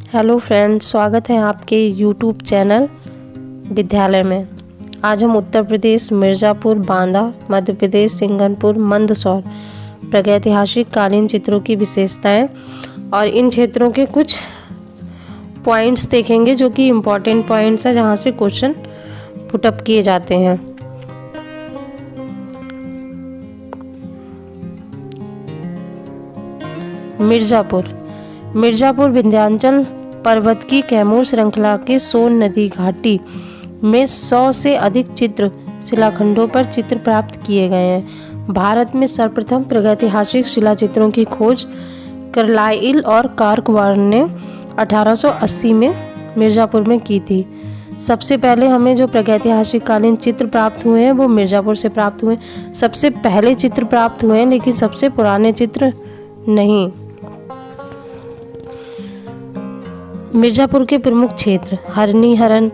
Hello friends, स्वागत है आपके यूट्यूब चैनल विद्यालय में। आज हम उत्तर प्रदेश मिर्ज़ापुर, बांदा, मध्य प्रदेश सिंघनपुर, मंदसौर प्रागैतिहासिक कालीन चित्रों की विशेषताएं और इन क्षेत्रों के कुछ पॉइंट्स देखेंगे जो कि इम्पोर्टेंट पॉइंट्स हैं, जहां से क्वेश्चन पुटअप किए जाते हैं। मिर्ज़ापुर विंध्याचल पर्वत की कैमूर श्रृंखला के सोन नदी घाटी में 100 से अधिक चित्र शिलाखंडों पर चित्र प्राप्त किए गए हैं। भारत में सर्वप्रथम प्रागैतिहासिक शिलाचित्रों की खोज कार्लाइल और कार्कवार्न ने 1880 में मिर्ज़ापुर में की थी। सबसे पहले हमें जो प्रागैतिहासिक कालीन चित्र प्राप्त हुए हैं वो मिर्ज़ापुर से प्राप्त हुए। सबसे पहले चित्र प्राप्त हुए हैं, लेकिन सबसे पुराने चित्र नहीं। मिर्ज़ापुर के प्रमुख क्षेत्र हरनी हरन,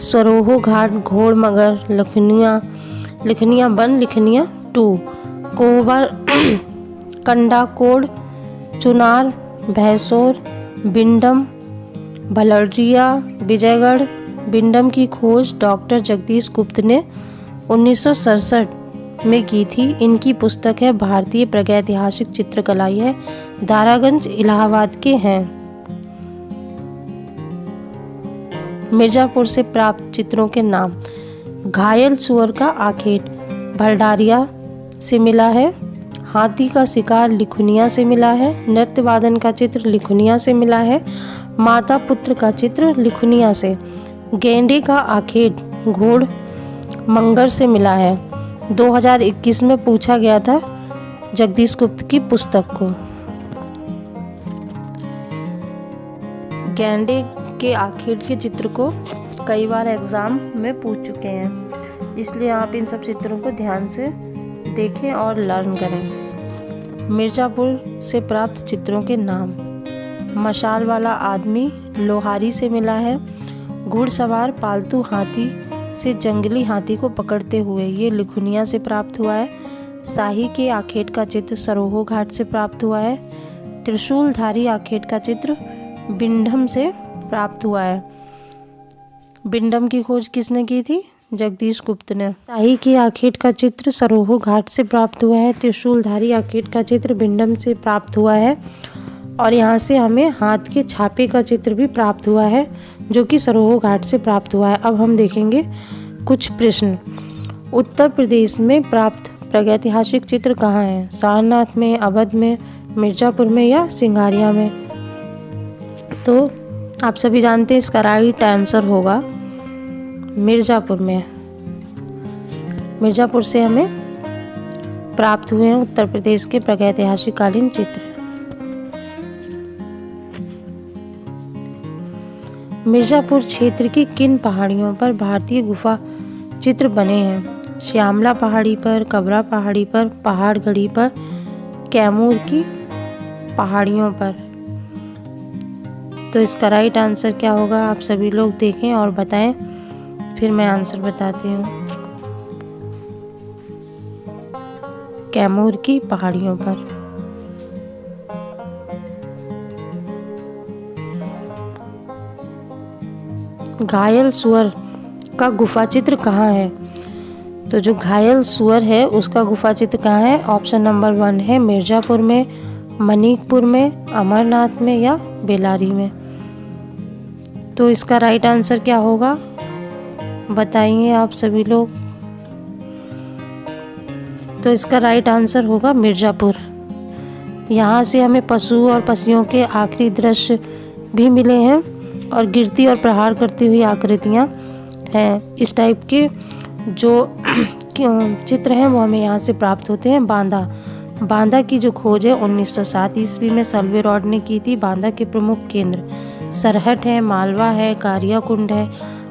सरोहो घाट, घोड़ मगर, लिखनिया 1, लिखनिया 2, कोहबर, कंडाकोड़, चुनार, भैंसोर, बिंडम, भलरिया, विजयगढ़। बिंडम की खोज डॉक्टर जगदीश गुप्त ने 1967 में की थी। इनकी पुस्तक है भारतीय प्रागैतिहासिक चित्रकला। यह दारागंज इलाहाबाद के हैं। मिर्ज़ापुर से प्राप्त चित्रों के नाम: घायल सुअर का आखेट भलडारिया से मिला है। हाथी का शिकार लिखुनिया से मिला है। नृत्य वादन का चित्र लिखुनिया से मिला है। माता पुत्र का चित्र लिखुनिया से। गेंडे का आखेट घोड़ मंगर से मिला है। 2021 में पूछा गया था जगदीश गुप्त की पुस्तक को। गेंडे के आखेट के चित्र को कई बार एग्जाम में पूछ चुके हैं, इसलिए आप इन सब चित्रों को ध्यान से देखें और लर्न करें। मिर्ज़ापुर से प्राप्त चित्रों के नाम: मशाल वाला आदमी लोहारी से मिला है। घुड़सवार पालतू हाथी से जंगली हाथी को पकड़ते हुए, ये लिखुनिया से प्राप्त हुआ है। शाही के आखेट का चित्र सरोहो घाट से प्राप्त हुआ है। त्रिशूलधारी आखेट का चित्र बिंडम से प्राप्त हुआ है। बिंडम की खोज किसने की थी? जगदीश गुप्त ने। शाही के आखेट का चित्र सरोहो घाट से प्राप्त हुआ है। त्रिशूलधारी आखेट का चित्र बिंडम से प्राप्त हुआ है। और यहाँ से हमें हाथ के छापे का चित्र भी प्राप्त हुआ है, जो कि सरोहो घाट से प्राप्त हुआ है। अब हम देखेंगे कुछ प्रश्न। उत्तर प्रदेश में प्राप्त प्रागैतिहासिक चित्र कहाँ हैं? सारनाथ में, अवध में, मिर्ज़ापुर में या सिंघारिया में? तो आप सभी जानते हैं इसका राइट आंसर होगा मिर्ज़ापुर में। मिर्ज़ापुर से हमें प्राप्त हुए हैं उत्तर प्रदेश के प्रागैतिहासिक कालीन चित्र। मिर्ज़ापुर क्षेत्र की किन पहाड़ियों पर भारतीय गुफा चित्र बने हैं? श्यामला पहाड़ी पर, कबरा पहाड़ी पर, पहाड़गढ़ी पर, कैमूर की पहाड़ियों पर? तो इसका राइट आंसर क्या होगा? आप सभी लोग देखें और बताएं, फिर मैं आंसर बताती हूँ। कैमूर की पहाड़ियों पर। घायल सुअर का गुफा चित्र कहाँ है? तो जो घायल सुअर है उसका गुफा चित्र कहाँ है? ऑप्शन नंबर 1 है मिर्ज़ापुर में, मणिकपुर में, अमरनाथ में या बेलारी में? तो इसका राइट आंसर क्या होगा? बताइए आप सभी लोग। तो इसका राइट आंसर होगा मिर्ज़ापुर। यहाँ से हमें पशु और पक्षियों के आखिरी दृश्य भी मिले हैं और गिरती और प्रहार करती हुई आकृतियाँ हैं। इस टाइप के जो चित्र हैं वो हमें यहाँ से प्राप्त होते हैं। बांदा की जो खोज है 1907 ईस्वी में सल्वे रॉड ने की थी। बांदा के प्रमुख केंद्र सरहट है, मालवा है, कारियाकुंड है,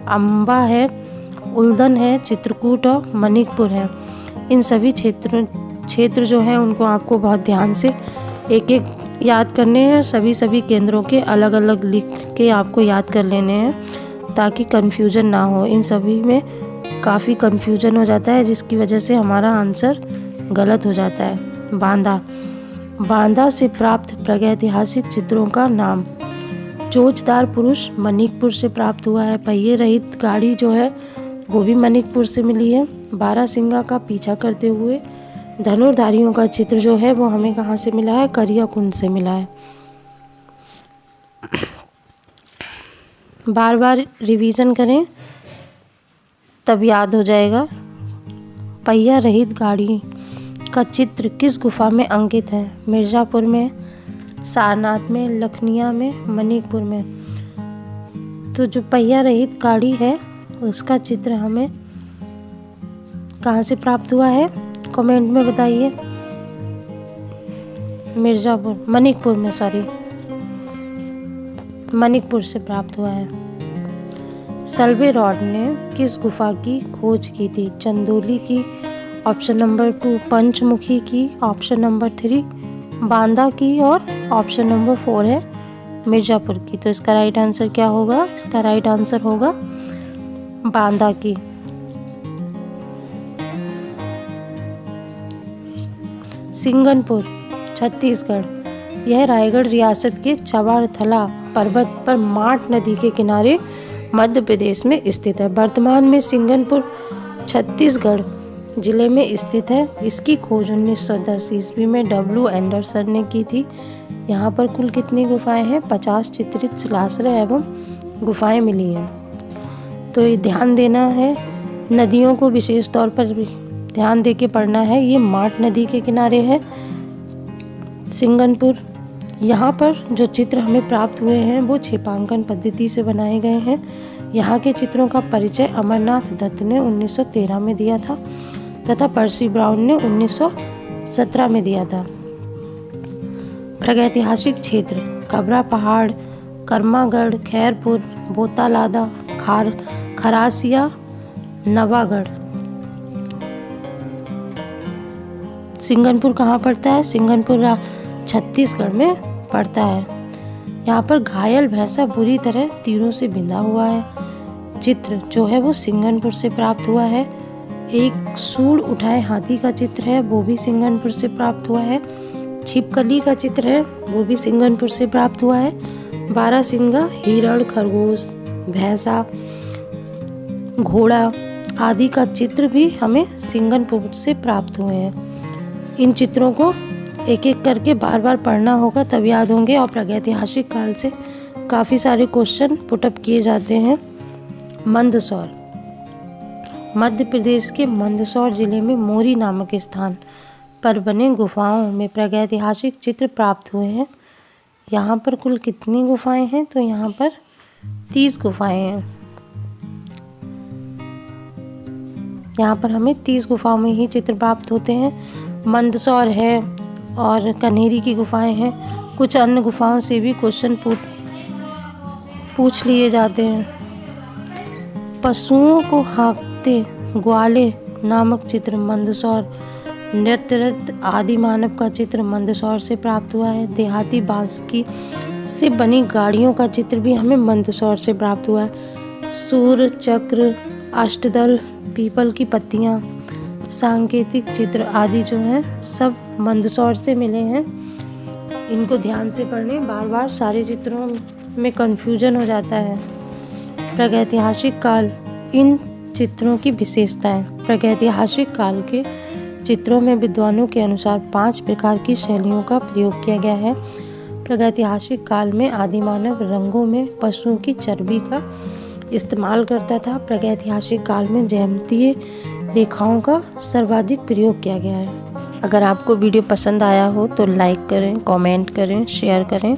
अम्बा है, उल्दन है, चित्रकूट और मणिकपुर है। इन सभी क्षेत्र जो हैं उनको आपको बहुत ध्यान से एक एक याद करने हैं। सभी केंद्रों के अलग अलग लिख के आपको याद कर लेने हैं, ताकि कन्फ्यूजन ना हो। इन सभी में काफ़ी कन्फ्यूजन हो जाता है, जिसकी वजह से हमारा आंसर गलत हो जाता है। बांदा से प्राप्त प्रागैतिहासिक चित्रों का नाम: चोचदार पुरुष मणिकपुर से प्राप्त हुआ है। पहिए रहित गाड़ी जो है वो भी मणिकपुर से मिली है। बारहसिंगा का पीछा करते हुए धनुर्धारियों का चित्र जो है वो हमें कहाँ से मिला है? करियाकुंड से मिला है। बार बार रिवीजन करें तब याद हो जाएगा। पहिया रहित गाड़ी का चित्र किस गुफा में अंकित है? मिर्ज़ापुर में, सारनाथ में, लखनिया में, मणिकपुर में। तो जो पहिया रहित गाड़ी है उसका चित्र हमें कहाँ से प्राप्त हुआ है? कमेंट में बताइए। मिर्ज़ापुर, मणिकपुर में, मणिकपुर से प्राप्त हुआ है। सल्वेरॉड ने किस गुफा की खोज की थी? चंदोली की, ऑप्शन नंबर 2 पंचमुखी की, ऑप्शन नंबर 3 बांदा की और ऑप्शन नंबर 4 है मिर्ज़ापुर की। तो इसका राइट आंसर क्या होगा? इसका राइट आंसर होगा बांदा की। सिंगनपुर, छत्तीसगढ़। यह रायगढ़ रियासत के चवारथला पर्वत पर माट नदी के किनारे मध्य प्रदेश में स्थित है। वर्तमान में सिंगनपुर छत्तीसगढ़ जिले में स्थित है। इसकी खोज 1910 ईस्वी में W एंडरसन ने की थी। यहाँ पर कुल कितनी गुफाएं हैं? 50 चित्रित शिलाश्रय एवं गुफाएं मिली हैं। तो ये ध्यान देना है, नदियों को विशेष तौर पर ध्यान दे के पढ़ना है। ये माट नदी के किनारे है सिंगनपुर। यहाँ पर जो चित्र हमें प्राप्त हुए हैं वो छेपांकन पद्धति से बनाए गए हैं। यहाँ के चित्रों का परिचय अमरनाथ दत्त ने 1913 में दिया था तथा पर्सी ब्राउन ने 1917 में दिया था। प्रागैतिहासिक क्षेत्र कबरा पहाड़, कर्मागढ़, खैरपुर, बोतालादा, खरासिया, नवागढ़। सिंगनपुर कहाँ पड़ता है? सिंगनपुर छत्तीसगढ़ में पड़ता है। यहाँ पर घायल भैंसा बुरी तरह तीरों से बिंधा हुआ है। चित्र जो है वो सिंगनपुर से प्राप्त हुआ है। एक सूंड उठाए हाथी का चित्र है, वो भी सिंगनपुर से प्राप्त हुआ है। छिपकली का चित्र है, वो भी सिंगनपुर से प्राप्त हुआ है। बारहसिंगा, हिरण, खरगोश, भैंसा, घोड़ा आदि का चित्र भी हमें सिंगनपुर से प्राप्त हुए हैं। इन चित्रों को एक एक करके बार बार पढ़ना होगा तब याद होंगे। और प्रागैतिहासिक काल से काफ़ी सारे क्वेश्चन पुटअप किए जाते हैं। मंदसौर, मध्य प्रदेश के मंदसौर जिले में मोरी नामक स्थान पर बने गुफाओं में प्रागैतिहासिक चित्र प्राप्त हुए हैं। यहाँ पर कुल कितनी गुफाएं हैं? तो यहाँ पर 30 गुफाएं हैं। यहाँ पर हमें 30 गुफाओं में ही चित्र प्राप्त होते हैं। मंदसौर है और कन्हेरी की गुफाएं हैं। कुछ अन्य गुफाओं से भी क्वेश्चन पूछ लिए जाते हैं। पशुओं को हाँकते ग्वाले नामक चित्र मंदसौर। नृत्यरत आदि मानव का चित्र मंदसौर से प्राप्त हुआ है। देहाती बांस की से बनी गाड़ियों का चित्र भी हमें मंदसौर से प्राप्त हुआ है। सूर्य चक्र, अष्टदल, पीपल की पत्तियां, सांकेतिक चित्र आदि जो हैं सब मंदसौर से मिले हैं। इनको ध्यान से पढ़ने, बार बार सारे चित्रों में कंफ्यूजन हो जाता है। प्रागैतिहासिक काल, इन चित्रों की विशेषताएं। प्रागैतिहासिक काल के चित्रों में विद्वानों के अनुसार 5 प्रकार की शैलियों का प्रयोग किया गया है। प्रागैतिहासिक काल में आदिमानव रंगों में पशुओं की चर्बी का इस्तेमाल करता था। प्रागैतिहासिक काल में ज्यामितीय रेखाओं का सर्वाधिक प्रयोग किया गया है। अगर आपको वीडियो पसंद आया हो तो लाइक करें, कमेंट करें, शेयर करें